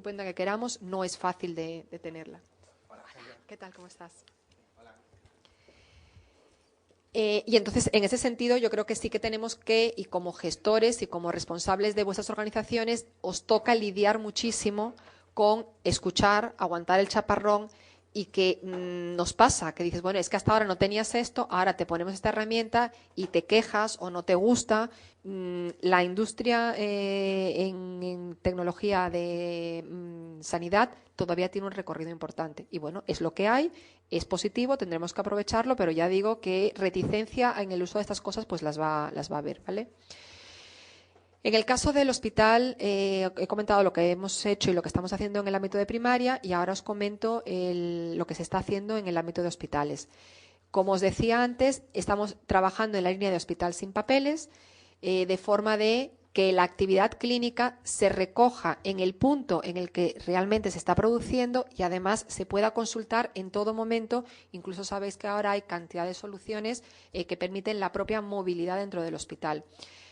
estupenda que queramos, no es fácil de tenerla. Hola, ¿Qué tal? ¿Cómo estás? hola. Y entonces, en ese sentido, yo creo que sí que tenemos que, y como gestores y como responsables de vuestras organizaciones, os toca lidiar muchísimo con escuchar, aguantar el chaparrón y que nos pasa, que dices, bueno, es que hasta ahora no tenías esto, ahora te ponemos esta herramienta y te quejas o no te gusta. La industria en tecnología de sanidad todavía tiene un recorrido importante y bueno, es lo que hay, es positivo, tendremos que aprovecharlo, pero ya digo que reticencia en el uso de estas cosas pues las va a haber, ¿vale? En el caso del hospital, he comentado lo que hemos hecho y lo que estamos haciendo en el ámbito de primaria y ahora os comento lo que se está haciendo en el ámbito de hospitales. Como os decía antes, estamos trabajando en la línea de hospital sin papeles, de forma de que la actividad clínica se recoja en el punto en el que realmente se está produciendo y además se pueda consultar en todo momento. Incluso sabéis que ahora hay cantidad de soluciones que permiten la propia movilidad dentro del hospital.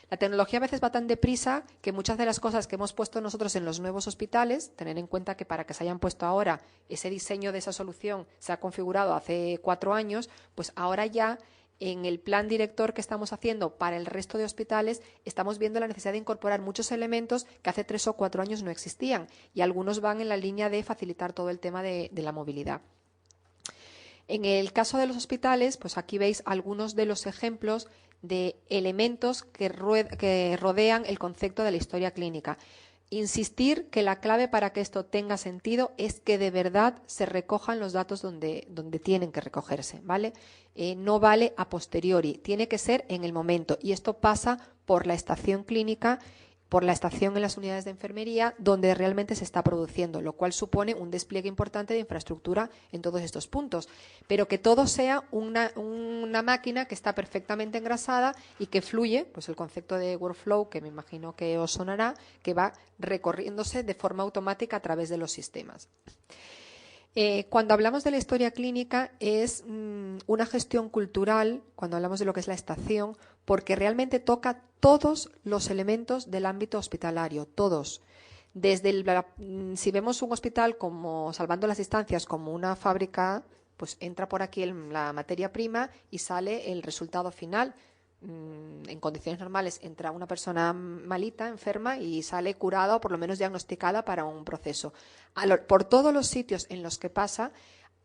La tecnología a veces va tan deprisa que muchas de las cosas que hemos puesto nosotros en los nuevos hospitales, tener en cuenta que para que se hayan puesto ahora, ese diseño de esa solución se ha configurado hace 4 años, pues ahora ya en el plan director que estamos haciendo para el resto de hospitales estamos viendo la necesidad de incorporar muchos elementos que hace 3 o 4 años no existían y algunos van en la línea de facilitar todo el tema de la movilidad. En el caso de los hospitales, pues aquí veis algunos de los ejemplos de elementos que rodean el concepto de la historia clínica. Insistir que la clave para que esto tenga sentido es que de verdad se recojan los datos donde tienen que recogerse, ¿vale? No vale a posteriori, tiene que ser en el momento y esto pasa por la estación clínica, por la estación en las unidades de enfermería donde realmente se está produciendo, lo cual supone un despliegue importante de infraestructura en todos estos puntos, pero que todo sea una máquina que está perfectamente engrasada y que fluye, pues el concepto de workflow que me imagino que os sonará, que va recorriéndose de forma automática a través de los sistemas. Cuando hablamos de la historia clínica es una gestión cultural, cuando hablamos de lo que es la estación, porque realmente toca todos los elementos del ámbito hospitalario, todos. Desde si vemos un hospital como, salvando las distancias, como una fábrica, pues entra por aquí la materia prima y sale el resultado final. En condiciones normales entra una persona malita, enferma y sale curada o por lo menos diagnosticada para un proceso. Por todos los sitios en los que pasa,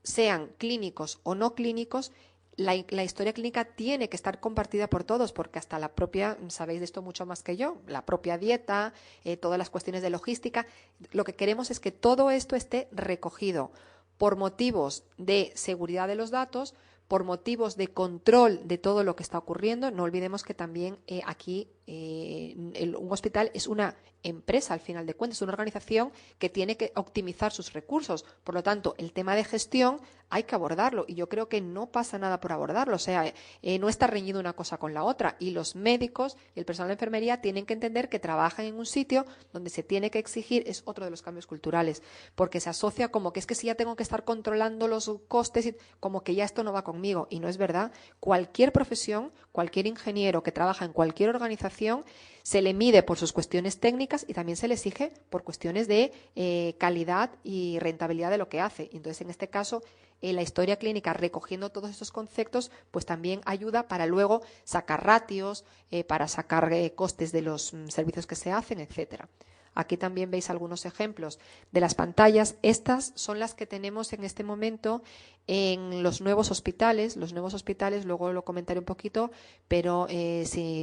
sean clínicos o no clínicos, la historia clínica tiene que estar compartida por todos, porque hasta la propia, sabéis de esto mucho más que yo, la propia dieta, todas las cuestiones de logística, lo que queremos es que todo esto esté recogido por motivos de seguridad de los datos, por motivos de control de todo lo que está ocurriendo. No olvidemos que también aquí un hospital es una empresa, al final de cuentas, es una organización que tiene que optimizar sus recursos. Por lo tanto, el tema de gestión hay que abordarlo y yo creo que no pasa nada por abordarlo. O sea, no está reñido una cosa con la otra y los médicos y el personal de enfermería tienen que entender que trabajan en un sitio donde se tiene que exigir, es otro de los cambios culturales, porque se asocia como que es que si ya tengo que estar controlando los costes, como que ya esto no va conmigo y no es verdad. Cualquier profesión, cualquier ingeniero que trabaja en cualquier organización se le mide por sus cuestiones técnicas y también se le exige por cuestiones de calidad y rentabilidad de lo que hace. Entonces, en este caso, la historia clínica, recogiendo todos estos conceptos, pues también ayuda para luego sacar ratios, para sacar costes de los servicios que se hacen, etcétera. Aquí también veis algunos ejemplos de las pantallas. Estas son las que tenemos en este momento en los nuevos hospitales. Los nuevos hospitales, luego lo comentaré un poquito, pero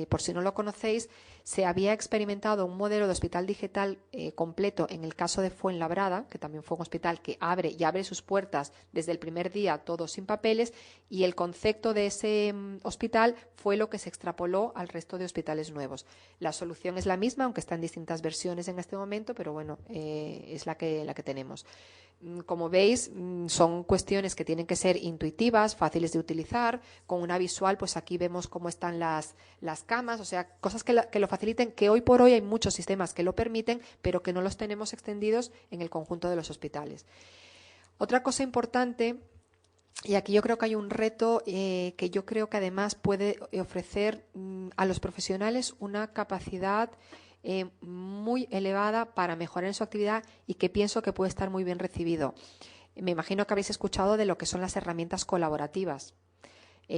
por si no lo conocéis, se había experimentado un modelo de hospital digital completo en el caso de Fuenlabrada, que también fue un hospital que abre sus puertas desde el primer día, todo sin papeles, y el concepto de ese hospital fue lo que se extrapoló al resto de hospitales nuevos. La solución es la misma, aunque está en distintas versiones en este momento, pero bueno, es la que tenemos. Como veis, son cuestiones que tienen que ser intuitivas, fáciles de utilizar, con una visual, pues aquí vemos cómo están las camas, o sea, cosas que lo faciliten, que hoy por hoy hay muchos sistemas que lo permiten, pero que no los tenemos extendidos en el conjunto de los hospitales. Otra cosa importante, y aquí yo creo que hay un reto que yo creo que además puede ofrecer a los profesionales una capacidad muy elevada para mejorar en su actividad y que pienso que puede estar muy bien recibido. Me imagino que habéis escuchado de lo que son las herramientas colaborativas,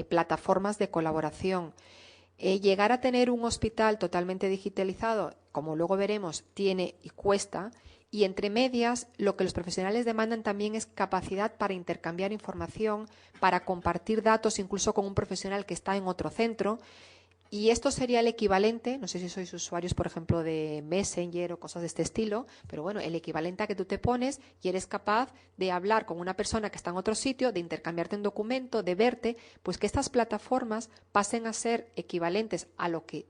plataformas de colaboración. Llegar a tener un hospital totalmente digitalizado, como luego veremos, tiene y cuesta, y entre medias lo que los profesionales demandan también es capacidad para intercambiar información, para compartir datos incluso con un profesional que está en otro centro. Y esto sería el equivalente, no sé si sois usuarios, por ejemplo, de Messenger o cosas de este estilo, pero bueno, el equivalente a que tú te pones y eres capaz de hablar con una persona que está en otro sitio, de intercambiarte un documento, de verte, pues que estas plataformas pasen a ser equivalentes a lo que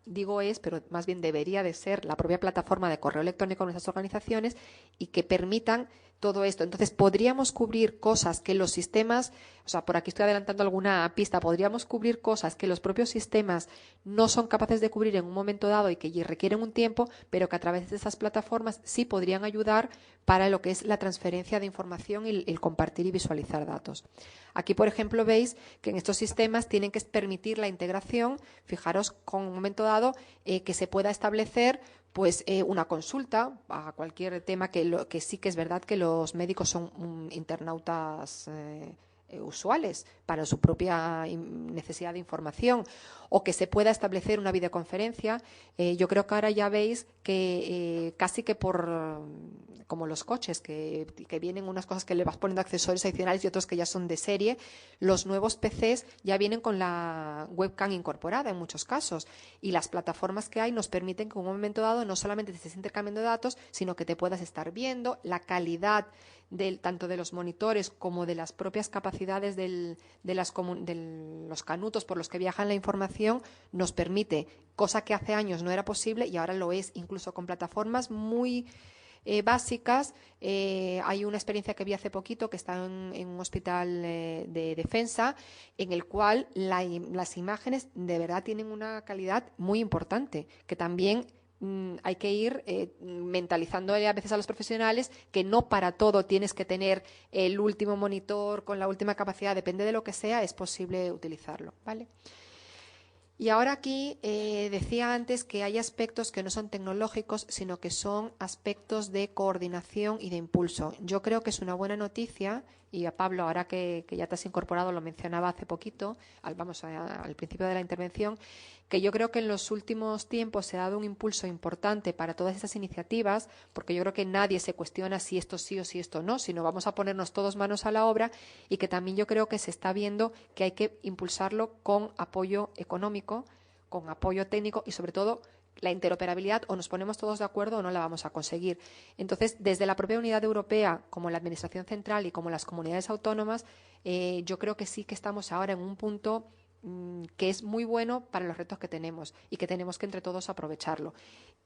digo es, pero más bien debería de ser la propia plataforma de correo electrónico de nuestras organizaciones y que permitan todo esto. Entonces, podríamos cubrir cosas que los sistemas, o sea, por aquí estoy adelantando alguna pista, podríamos cubrir cosas que los propios sistemas no son capaces de cubrir en un momento dado y que requieren un tiempo, pero que a través de estas plataformas sí podrían ayudar para lo que es la transferencia de información y el compartir y visualizar datos. Aquí, por ejemplo, veis que en estos sistemas tienen que permitir la integración, fijaros, con un momento dado que se pueda establecer pues una consulta a cualquier tema que sí que es verdad que los médicos son internautas usuales para su propia necesidad de información, o que se pueda establecer una videoconferencia. Yo creo que ahora ya veis que casi que como los coches, que vienen unas cosas que le vas poniendo accesorios adicionales y otros que ya son de serie, los nuevos PCs ya vienen con la webcam incorporada en muchos casos, y las plataformas que hay nos permiten que en un momento dado no solamente te estés intercambiando datos, sino que te puedas estar viendo la calidad tanto de los monitores como de las propias capacidades de los canutos por los que viajan la información, nos permite, cosa que hace años no era posible y ahora lo es, incluso con plataformas muy básicas. Hay una experiencia que vi hace poquito que está en un hospital de defensa, en el cual las imágenes de verdad tienen una calidad muy importante, que también hay que ir mentalizando a veces a los profesionales que no para todo tienes que tener el último monitor con la última capacidad, depende de lo que sea, es posible utilizarlo, ¿vale? Y ahora aquí decía antes que hay aspectos que no son tecnológicos, sino que son aspectos de coordinación y de impulso. Yo creo que es una buena noticia, y a Pablo, ahora que ya te has incorporado, lo mencionaba hace poquito, al principio de la intervención, que yo creo que en los últimos tiempos se ha dado un impulso importante para todas estas iniciativas, porque yo creo que nadie se cuestiona si esto sí o si esto no, sino vamos a ponernos todos manos a la obra, y que también yo creo que se está viendo que hay que impulsarlo con apoyo económico, con apoyo técnico y sobre todo la interoperabilidad. O nos ponemos todos de acuerdo o no la vamos a conseguir. Entonces, desde la propia Unidad Europea, como la Administración Central y como las comunidades autónomas, yo creo que sí que estamos ahora en un punto que es muy bueno para los retos que tenemos y que tenemos que entre todos aprovecharlo.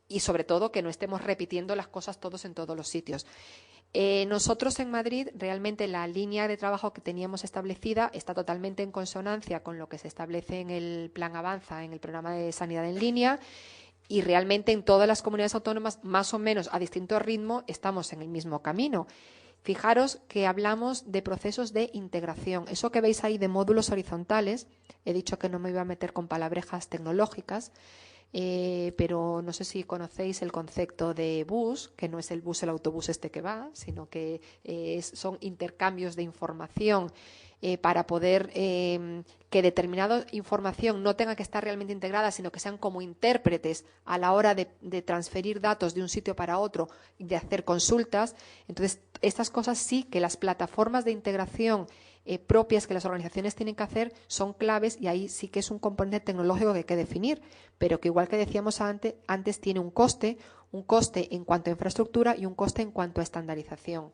Y sobre todo que no estemos repitiendo las cosas todos en todos los sitios. Nosotros en Madrid, realmente la línea de trabajo que teníamos establecida está totalmente en consonancia con lo que se establece en el Plan Avanza, en el programa de sanidad en línea, y realmente en todas las comunidades autónomas, más o menos a distinto ritmo, estamos en el mismo camino. Fijaros que hablamos de procesos de integración. Eso que veis ahí de módulos horizontales, he dicho que no me iba a meter con palabrejas tecnológicas, pero no sé si conocéis el concepto de bus, que no es el bus, el autobús este que va, sino que son intercambios de información para poder que determinada información no tenga que estar realmente integrada, sino que sean como intérpretes a la hora de transferir datos de un sitio para otro, de hacer consultas. Entonces, estas cosas sí que las plataformas de integración propias que las organizaciones tienen que hacer son claves, y ahí sí que es un componente tecnológico que hay que definir, pero que igual que decíamos antes tiene un coste en cuanto a infraestructura y un coste en cuanto a estandarización.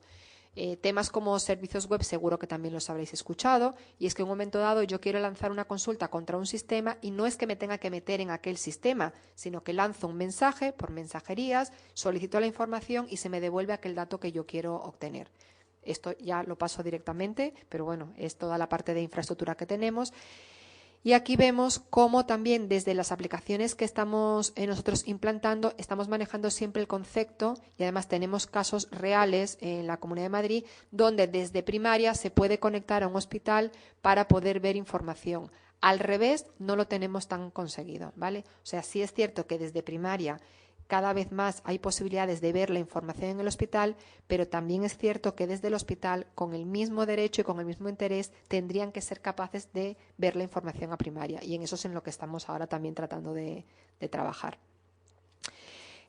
Temas como servicios web seguro que también los habréis escuchado, y es que en un momento dado yo quiero lanzar una consulta contra un sistema y no es que me tenga que meter en aquel sistema, sino que lanzo un mensaje por mensajerías, solicito la información y se me devuelve aquel dato que yo quiero obtener. Esto ya lo paso directamente, pero bueno, es toda la parte de infraestructura que tenemos. Y aquí vemos cómo también desde las aplicaciones que estamos nosotros implantando, estamos manejando siempre el concepto, y además tenemos casos reales en la Comunidad de Madrid donde desde primaria se puede conectar a un hospital para poder ver información. Al revés, no lo tenemos tan conseguido, ¿vale? O sea, sí es cierto que desde primaria cada vez más hay posibilidades de ver la información en el hospital, pero también es cierto que desde el hospital, con el mismo derecho y con el mismo interés, tendrían que ser capaces de ver la información a primaria, y en eso es en lo que estamos ahora también tratando de trabajar.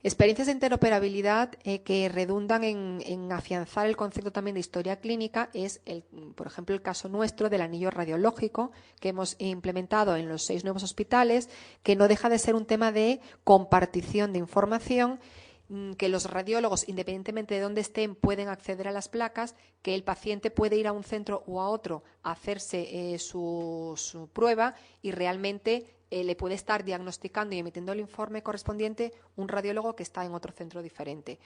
Experiencias de interoperabilidad que redundan en afianzar el concepto también de historia clínica es, por ejemplo, el caso nuestro del anillo radiológico que hemos implementado en los 6 nuevos hospitales, que no deja de ser un tema de compartición de información, que los radiólogos, independientemente de dónde estén, pueden acceder a las placas, que el paciente puede ir a un centro o a otro a hacerse su prueba y realmente le puede estar diagnosticando y emitiendo el informe correspondiente un radiólogo que está en otro centro diferente.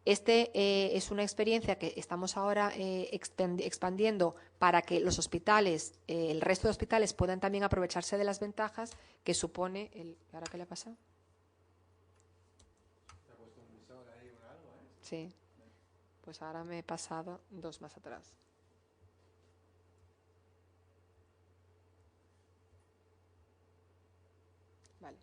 Es una experiencia que estamos ahora expandiendo para que los hospitales, el resto de hospitales, puedan también aprovecharse de las ventajas que supone el... ¿Ahora qué le ha pasado? ¿Te ha puesto un visor ahí o algo, Sí. Pues ahora me he pasado 2 más atrás. Vale.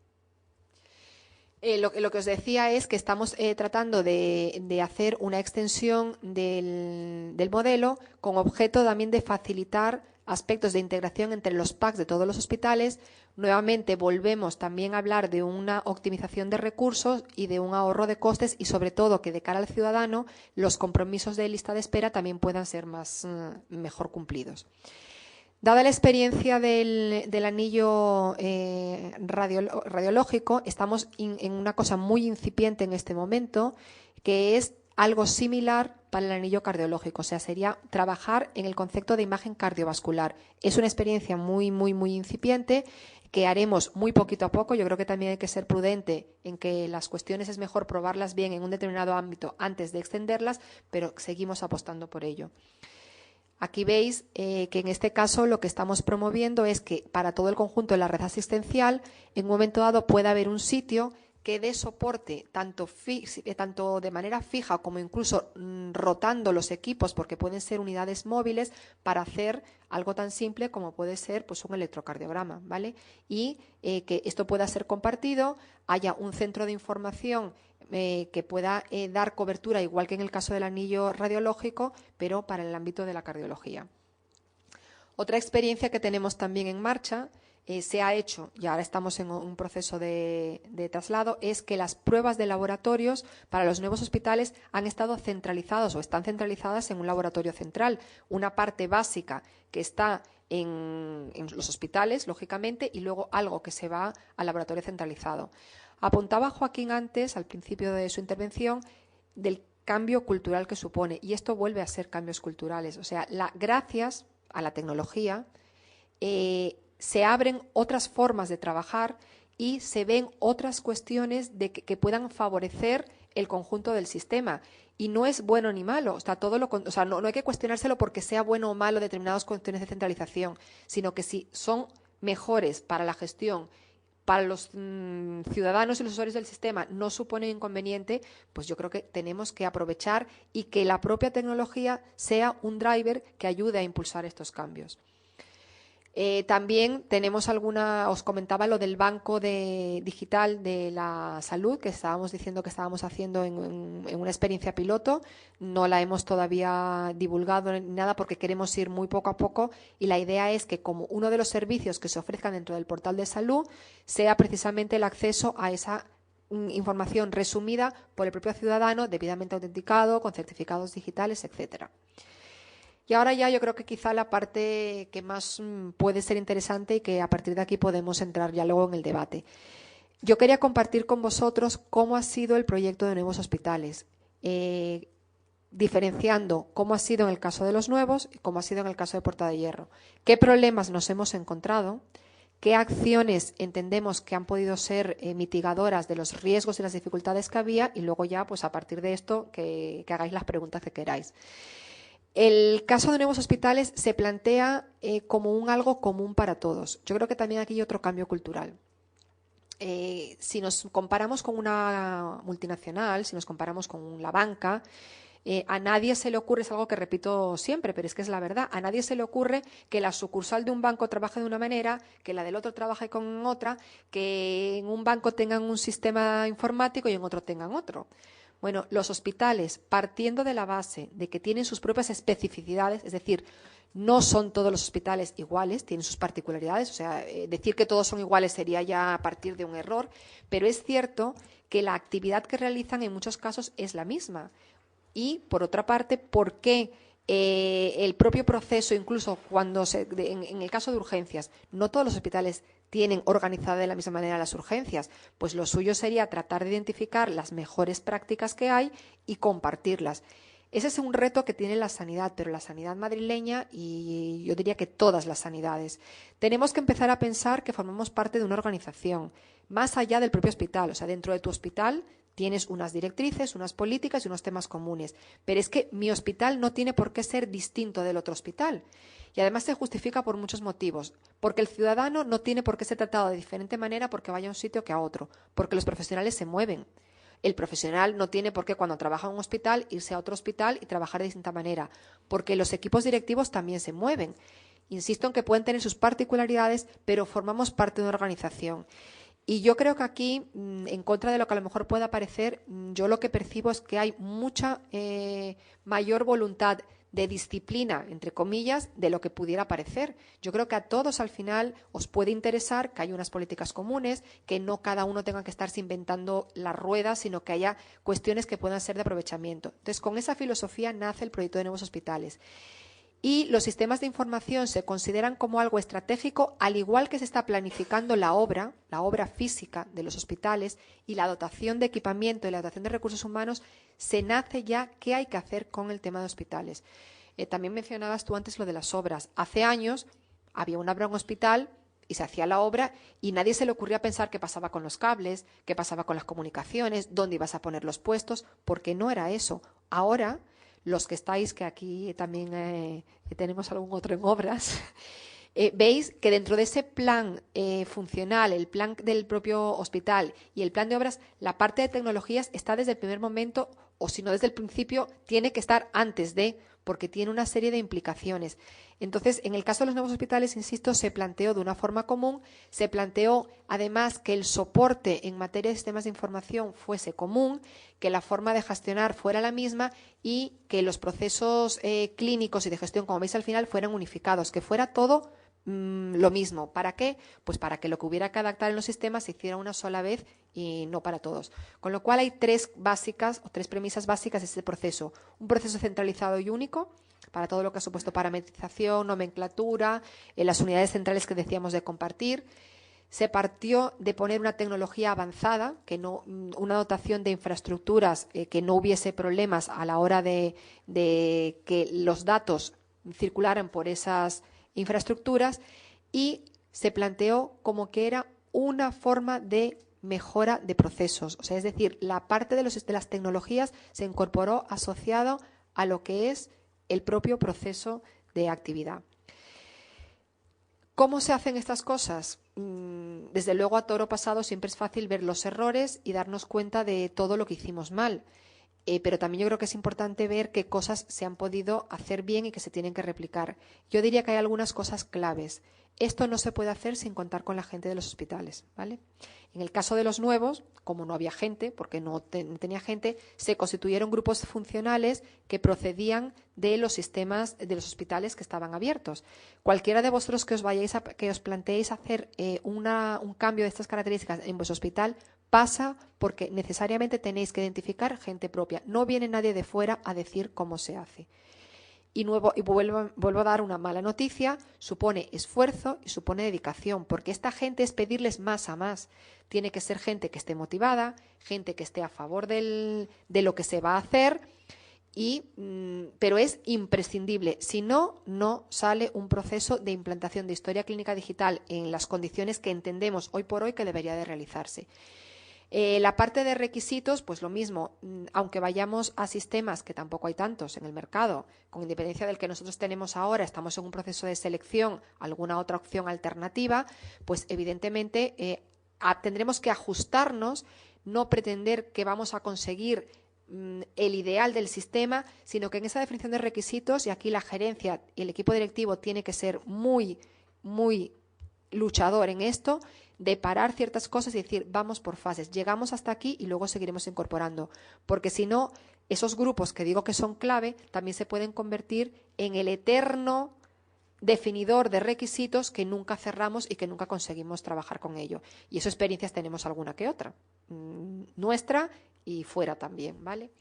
Lo que os decía es que estamos tratando de hacer una extensión del modelo con objeto también de facilitar aspectos de integración entre los PACs de todos los hospitales. Nuevamente volvemos también a hablar de una optimización de recursos y de un ahorro de costes, y sobre todo que de cara al ciudadano los compromisos de lista de espera también puedan ser mejor cumplidos. Dada la experiencia del anillo radiológico, estamos en una cosa muy incipiente en este momento, que es algo similar para el anillo cardiológico. O sea, sería trabajar en el concepto de imagen cardiovascular. Es una experiencia muy, muy, muy incipiente que haremos muy poquito a poco. Yo creo que también hay que ser prudente en que las cuestiones es mejor probarlas bien en un determinado ámbito antes de extenderlas, pero seguimos apostando por ello. Aquí veis que en este caso lo que estamos promoviendo es que para todo el conjunto de la red asistencial, en un momento dado pueda haber un sitio que dé soporte tanto de manera fija como incluso rotando los equipos, porque pueden ser unidades móviles, para hacer algo tan simple como puede ser pues, un electrocardiograma, ¿vale? Y que esto pueda ser compartido, haya un centro de información que pueda dar cobertura, igual que en el caso del anillo radiológico, pero para el ámbito de la cardiología. Otra experiencia que tenemos también en marcha, se ha hecho, y ahora estamos en un proceso de traslado, es que las pruebas de laboratorios para los nuevos hospitales han estado centralizadas o están centralizadas en un laboratorio central. Una parte básica que está en los hospitales, lógicamente, y luego algo que se va al laboratorio centralizado. Apuntaba Joaquín antes, al principio de su intervención, del cambio cultural que supone, y esto vuelve a ser cambios culturales. O sea, gracias a la tecnología se abren otras formas de trabajar y se ven otras cuestiones que puedan favorecer el conjunto del sistema. Y no es bueno ni malo, no hay que cuestionárselo porque sea bueno o malo determinadas cuestiones de centralización, sino que si son mejores para la gestión, para los ciudadanos y los usuarios del sistema no supone inconveniente, pues yo creo que tenemos que aprovechar y que la propia tecnología sea un driver que ayude a impulsar estos cambios. También tenemos os comentaba lo del banco digital de la salud, que estábamos diciendo que estábamos haciendo en una experiencia piloto. No la hemos todavía divulgado ni nada porque queremos ir muy poco a poco, y la idea es que como uno de los servicios que se ofrezcan dentro del portal de salud sea precisamente el acceso a esa información resumida por el propio ciudadano, debidamente autenticado, con certificados digitales, etcétera. Y ahora ya yo creo que quizá la parte que más puede ser interesante y que a partir de aquí podemos entrar ya luego en el debate. Yo quería compartir con vosotros cómo ha sido el proyecto de nuevos hospitales, diferenciando cómo ha sido en el caso de los nuevos y cómo ha sido en el caso de Puerta de Hierro. ¿Qué problemas nos hemos encontrado? ¿Qué acciones entendemos que han podido ser mitigadoras de los riesgos y las dificultades que había? Y luego ya, pues a partir de esto, que hagáis las preguntas que queráis. El caso de nuevos hospitales se plantea como algo común para todos. Yo creo que también aquí hay otro cambio cultural. Si nos comparamos con una multinacional, si nos comparamos con la banca, A nadie se le ocurre, es algo que repito siempre, pero es que es la verdad, a nadie se le ocurre que la sucursal de un banco trabaje de una manera, que la del otro trabaje con otra, que en un banco tengan un sistema informático y en otro tengan otro. Bueno, los hospitales, partiendo de la base de que tienen sus propias especificidades, es decir, no son todos los hospitales iguales, tienen sus particularidades, o sea, decir que todos son iguales sería ya a partir de un error, pero es cierto que la actividad que realizan en muchos casos es la misma. Y, por otra parte, ¿por qué el propio proceso, incluso cuando en el caso de urgencias, no todos los hospitales tienen organizada de la misma manera las urgencias? Pues lo suyo sería tratar de identificar las mejores prácticas que hay y compartirlas. Ese es un reto que tiene la sanidad, pero la sanidad madrileña y yo diría que todas las sanidades. Tenemos que empezar a pensar que formamos parte de una organización, más allá del propio hospital. O sea, dentro de tu hospital tienes unas directrices, unas políticas y unos temas comunes. Pero es que mi hospital no tiene por qué ser distinto del otro hospital. Y además se justifica por muchos motivos. Porque el ciudadano no tiene por qué ser tratado de diferente manera porque vaya a un sitio que a otro. Porque los profesionales se mueven. El profesional no tiene por qué, cuando trabaja en un hospital, irse a otro hospital y trabajar de distinta manera. Porque los equipos directivos también se mueven. Insisto en que pueden tener sus particularidades, pero formamos parte de una organización. Y yo creo que aquí, en contra de lo que a lo mejor pueda parecer, yo lo que percibo es que hay mucha mayor voluntad de disciplina, entre comillas, de lo que pudiera parecer. Yo creo que a todos al final os puede interesar que haya unas políticas comunes, que no cada uno tenga que estarse inventando la rueda, sino que haya cuestiones que puedan ser de aprovechamiento. Entonces, con esa filosofía nace el proyecto de Nuevos Hospitales. Y los sistemas de información se consideran como algo estratégico, al igual que se está planificando la obra física de los hospitales y la dotación de equipamiento y la dotación de recursos humanos, se nace ya qué hay que hacer con el tema de hospitales. También mencionabas tú antes lo de las obras. Hace años había una obra en un hospital y se hacía la obra y nadie se le ocurría pensar qué pasaba con los cables, qué pasaba con las comunicaciones, dónde ibas a poner los puestos, porque no era eso. Ahora, los que estáis, que aquí también tenemos algún otro en obras, veis que dentro de ese plan funcional, el plan del propio hospital y el plan de obras, la parte de tecnologías está desde el primer momento, o si no desde el principio, tiene que estar antes de, porque tiene una serie de implicaciones. Entonces, en el caso de los nuevos hospitales, insisto, se planteó de una forma común, se planteó además que el soporte en materia de sistemas de información fuese común, que la forma de gestionar fuera la misma y que los procesos clínicos y de gestión, como veis al final, fueran unificados, que fuera todo lo mismo. ¿Para qué? Pues para que lo que hubiera que adaptar en los sistemas se hiciera una sola vez y no para todos. Con lo cual hay tres premisas básicas de este proceso. Un proceso centralizado y único para todo lo que ha supuesto parametrización, nomenclatura, las unidades centrales que decíamos de compartir. Se partió de poner una tecnología avanzada, una dotación de infraestructuras que no hubiese problemas a la hora de que los datos circularan por esas infraestructuras, y se planteó como que era una forma de mejora de procesos. O sea, es decir, la parte de las tecnologías se incorporó asociado a lo que es el propio proceso de actividad. ¿Cómo se hacen estas cosas? Desde luego, a toro pasado siempre es fácil ver los errores y darnos cuenta de todo lo que hicimos mal. Pero también yo creo que es importante ver qué cosas se han podido hacer bien y que se tienen que replicar. Yo diría que hay algunas cosas claves. Esto no se puede hacer sin contar con la gente de los hospitales, ¿vale? En el caso de los nuevos, como no había gente, porque no tenía gente, se constituyeron grupos funcionales que procedían de los sistemas de los hospitales que estaban abiertos. Cualquiera de vosotros que os planteéis hacer un cambio de estas características en vuestro hospital, pasa porque necesariamente tenéis que identificar gente propia. No viene nadie de fuera a decir cómo se hace. Y vuelvo a dar una mala noticia: supone esfuerzo y supone dedicación, porque esta gente es pedirles más a más. Tiene que ser gente que esté motivada, gente que esté a favor de lo que se va a hacer, pero es imprescindible. Si no, no sale un proceso de implantación de historia clínica digital en las condiciones que entendemos hoy por hoy que debería de realizarse. La parte de requisitos, pues lo mismo, aunque vayamos a sistemas, que tampoco hay tantos en el mercado, con independencia del que nosotros tenemos ahora, estamos en un proceso de selección, alguna otra opción alternativa, pues evidentemente tendremos que ajustarnos, no pretender que vamos a conseguir el ideal del sistema, sino que en esa definición de requisitos, y aquí la gerencia y el equipo directivo tiene que ser muy, muy luchador en esto, de parar ciertas cosas y decir, vamos por fases, llegamos hasta aquí y luego seguiremos incorporando, porque si no, esos grupos que digo que son clave también se pueden convertir en el eterno definidor de requisitos que nunca cerramos y que nunca conseguimos trabajar con ello. Y esas experiencias tenemos alguna que otra, nuestra y fuera también, ¿vale?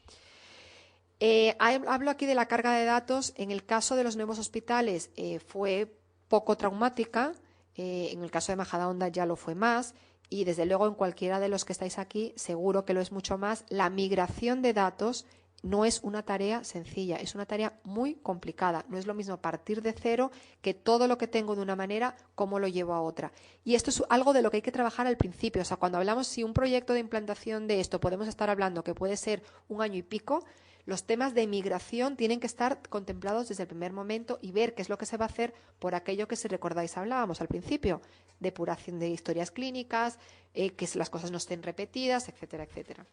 Hablo aquí de la carga de datos. En el caso de los nuevos hospitales fue poco traumática, en el caso de Majadahonda ya lo fue más, y desde luego en cualquiera de los que estáis aquí seguro que lo es mucho más. La migración de datos no es una tarea sencilla, es una tarea muy complicada. No es lo mismo partir de cero que todo lo que tengo de una manera, cómo lo llevo a otra. Y esto es algo de lo que hay que trabajar al principio. O sea, cuando hablamos si un proyecto de implantación de esto podemos estar hablando que puede ser 1 año y pico, los temas de migración tienen que estar contemplados desde el primer momento y ver qué es lo que se va a hacer por aquello que, si recordáis, hablábamos al principio, depuración de historias clínicas, que las cosas no estén repetidas, etcétera, etcétera.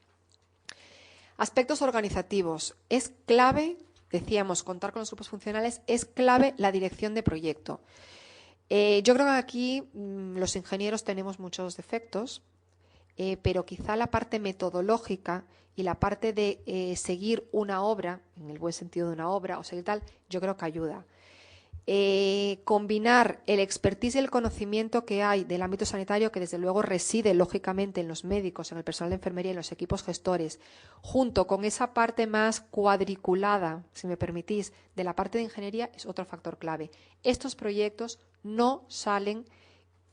Aspectos organizativos. Es clave, decíamos, contar con los grupos funcionales, es clave la dirección de proyecto. Yo creo que aquí los ingenieros tenemos muchos defectos, pero quizá la parte metodológica y la parte de seguir una obra, en el buen sentido de una obra, o seguir tal, yo creo que ayuda. Combinar el expertise y el conocimiento que hay del ámbito sanitario, que desde luego reside lógicamente en los médicos, en el personal de enfermería y en los equipos gestores, junto con esa parte más cuadriculada, si me permitís, de la parte de ingeniería, es otro factor clave. Estos proyectos no salen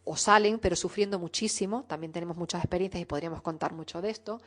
o salen, pero sufriendo muchísimo, también tenemos muchas experiencias y podríamos contar mucho de esto,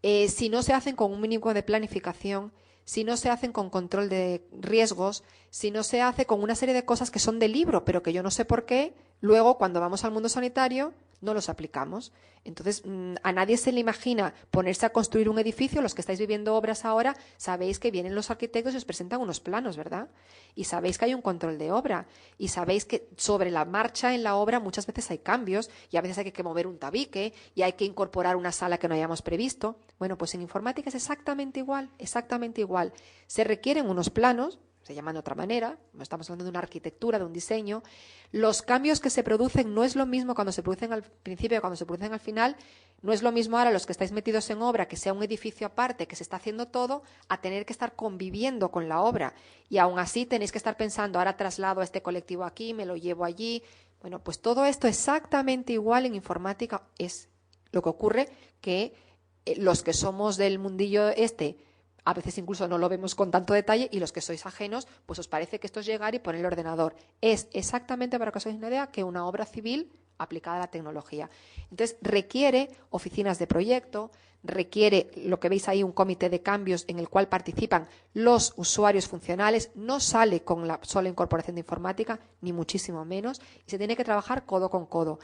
si no se hacen con un mínimo de planificación, si no se hacen con control de riesgos, si no se hace con una serie de cosas que son de libro, pero que yo no sé por qué, luego cuando vamos al mundo sanitario no los aplicamos. Entonces, a nadie se le imagina ponerse a construir un edificio. Los que estáis viviendo obras ahora, sabéis que vienen los arquitectos y os presentan unos planos, ¿verdad? Y sabéis que hay un control de obra. Y sabéis que sobre la marcha en la obra muchas veces hay cambios y a veces hay que mover un tabique y hay que incorporar una sala que no hayamos previsto. Bueno, pues en informática es exactamente igual, exactamente igual. Se requieren unos planos, se llaman de otra manera, no estamos hablando de una arquitectura, de un diseño. Los cambios que se producen no es lo mismo cuando se producen al principio que cuando se producen al final. No es lo mismo ahora los que estáis metidos en obra, que sea un edificio aparte, que se está haciendo todo, a tener que estar conviviendo con la obra. Y aún así tenéis que estar pensando, ahora traslado a este colectivo aquí, me lo llevo allí. Bueno, pues todo esto exactamente igual en informática es lo que ocurre, que los que somos del mundillo a veces incluso no lo vemos con tanto detalle, y los que sois ajenos, pues os parece que esto es llegar y poner el ordenador. Es exactamente, para que os hagáis una idea, que una obra civil aplicada a la tecnología. Entonces, requiere oficinas de proyecto, requiere, lo que veis ahí, un comité de cambios en el cual participan los usuarios funcionales. No sale con la sola incorporación de informática, ni muchísimo menos, y se tiene que trabajar codo con codo.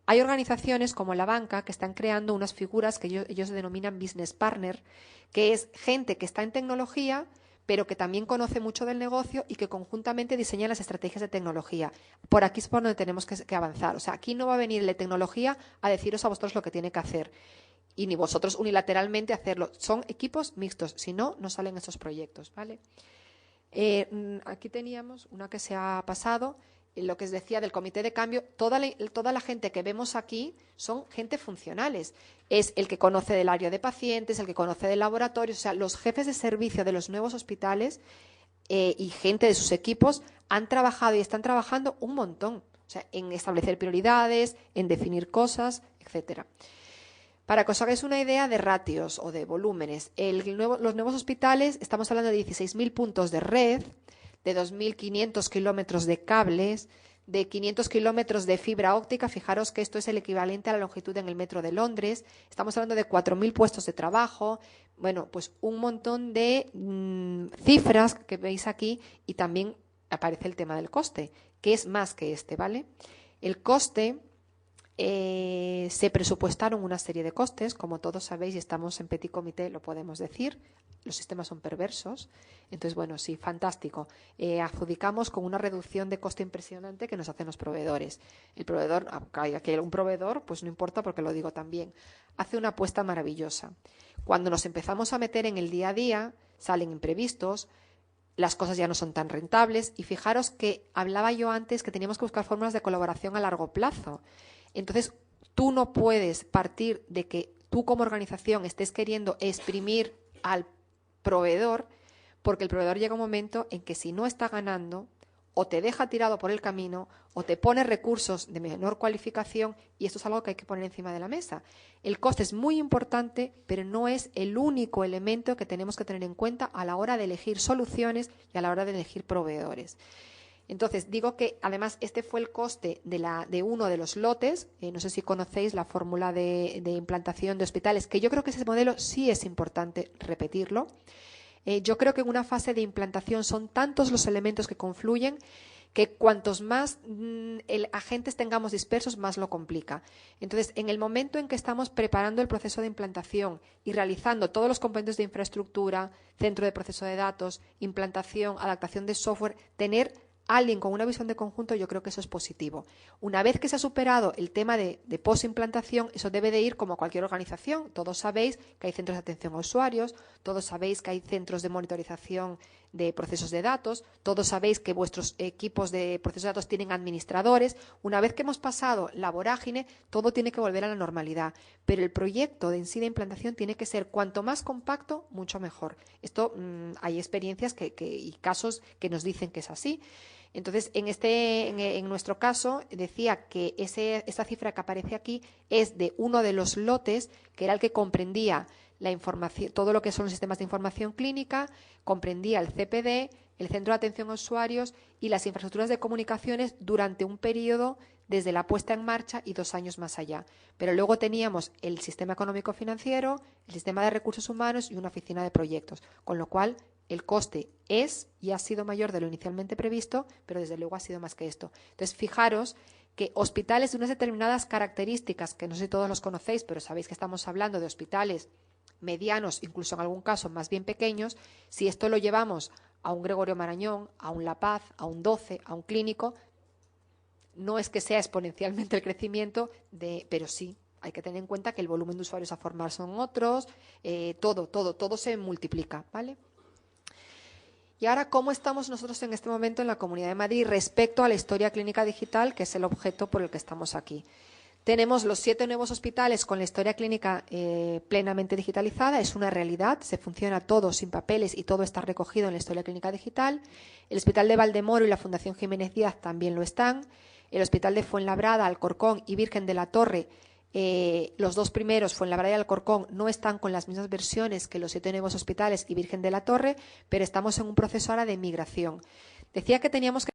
Hay organizaciones como la banca que están creando unas figuras que ellos denominan business partner, que es gente que está en tecnología, pero que también conoce mucho del negocio y que conjuntamente diseñan las estrategias de tecnología. Por aquí es por donde tenemos que avanzar. O sea, aquí no va a venir el de tecnología a deciros a vosotros lo que tiene que hacer, y ni vosotros unilateralmente hacerlo. Son equipos mixtos, si no, no salen esos proyectos, ¿vale? Aquí teníamos una que se ha pasado. Lo que os decía del comité de cambio, toda la gente que vemos aquí son gente funcionales. Es el que conoce del área de pacientes, el que conoce del laboratorio, o sea, los jefes de servicio de los nuevos hospitales y gente de sus equipos han trabajado y están trabajando un montón, o sea, en establecer prioridades, en definir cosas, etcétera. Para que os hagáis una idea de ratios o de volúmenes, los nuevos hospitales, estamos hablando de 16.000 puntos de red, de 2.500 kilómetros de cables, de 500 kilómetros de fibra óptica. Fijaros que esto es el equivalente a la longitud en el metro de Londres. Estamos hablando de 4.000 puestos de trabajo. Bueno, pues un montón de cifras que veis aquí, y también aparece el tema del coste, que es más que este, ¿vale? El coste... se presupuestaron una serie de costes, como todos sabéis, y estamos en petit comité, lo podemos decir. Los sistemas son perversos. Entonces, bueno, sí, fantástico. Adjudicamos con una reducción de coste impresionante que nos hacen los proveedores. El proveedor, un proveedor, pues no importa porque lo digo también, hace una apuesta maravillosa. Cuando nos empezamos a meter en el día a día, salen imprevistos, las cosas ya no son tan rentables, y fijaros que hablaba yo antes que teníamos que buscar fórmulas de colaboración a largo plazo. Entonces, tú no puedes partir de que tú como organización estés queriendo exprimir al proveedor, porque el proveedor llega un momento en que si no está ganando, o te deja tirado por el camino, o te pone recursos de menor cualificación, y esto es algo que hay que poner encima de la mesa. El coste es muy importante, pero no es el único elemento que tenemos que tener en cuenta a la hora de elegir soluciones y a la hora de elegir proveedores. Entonces, digo que además este fue el coste de uno de los lotes. No sé si conocéis la fórmula de implantación de hospitales, que yo creo que ese modelo sí es importante repetirlo. Yo creo que en una fase de implantación son tantos los elementos que confluyen que cuantos más agentes tengamos dispersos, más lo complica. Entonces, en el momento en que estamos preparando el proceso de implantación y realizando todos los componentes de infraestructura, centro de proceso de datos, implantación, adaptación de software, tener alguien con una visión de conjunto, yo creo que eso es positivo. Una vez que se ha superado el tema de post-implantación, eso debe de ir como cualquier organización. Todos sabéis que hay centros de atención a usuarios, todos sabéis que hay centros de monitorización de procesos de datos, todos sabéis que vuestros equipos de procesos de datos tienen administradores. Una vez que hemos pasado la vorágine, todo tiene que volver a la normalidad. Pero el proyecto en sí de implantación tiene que ser cuanto más compacto, mucho mejor. Esto hay experiencias y casos que nos dicen que es así. Entonces, en nuestro caso, decía que esa cifra que aparece aquí es de uno de los lotes, que era el que comprendía la información, todo lo que son los sistemas de información clínica, comprendía el CPD, el centro de atención a usuarios y las infraestructuras de comunicaciones durante un periodo desde la puesta en marcha y 2 años más allá. Pero luego teníamos el sistema económico-financiero, el sistema de recursos humanos y una oficina de proyectos, con lo cual el coste es y ha sido mayor de lo inicialmente previsto, pero desde luego ha sido más que esto. Entonces, fijaros que hospitales de unas determinadas características, que no sé si todos los conocéis, pero sabéis que estamos hablando de hospitales medianos, incluso en algún caso más bien pequeños, si esto lo llevamos a un Gregorio Marañón, a un La Paz, a un 12, a un clínico, no es que sea exponencialmente el crecimiento, pero sí. Hay que tener en cuenta que el volumen de usuarios a formar son otros, todo se multiplica, ¿vale? Y ahora, ¿cómo estamos nosotros en este momento en la Comunidad de Madrid respecto a la historia clínica digital, que es el objeto por el que estamos aquí? Tenemos los 7 nuevos hospitales con la historia clínica plenamente digitalizada, es una realidad, se funciona todo sin papeles y todo está recogido en la historia clínica digital. El Hospital de Valdemoro y la Fundación Jiménez Díaz también lo están. El Hospital de Fuenlabrada, Alcorcón y Virgen de la Torre, los 2 primeros, Fuenlabrada y Alcorcón, no están con las mismas versiones que los 7 nuevos hospitales y Virgen de la Torre, pero estamos en un proceso ahora de migración. Decía que teníamos que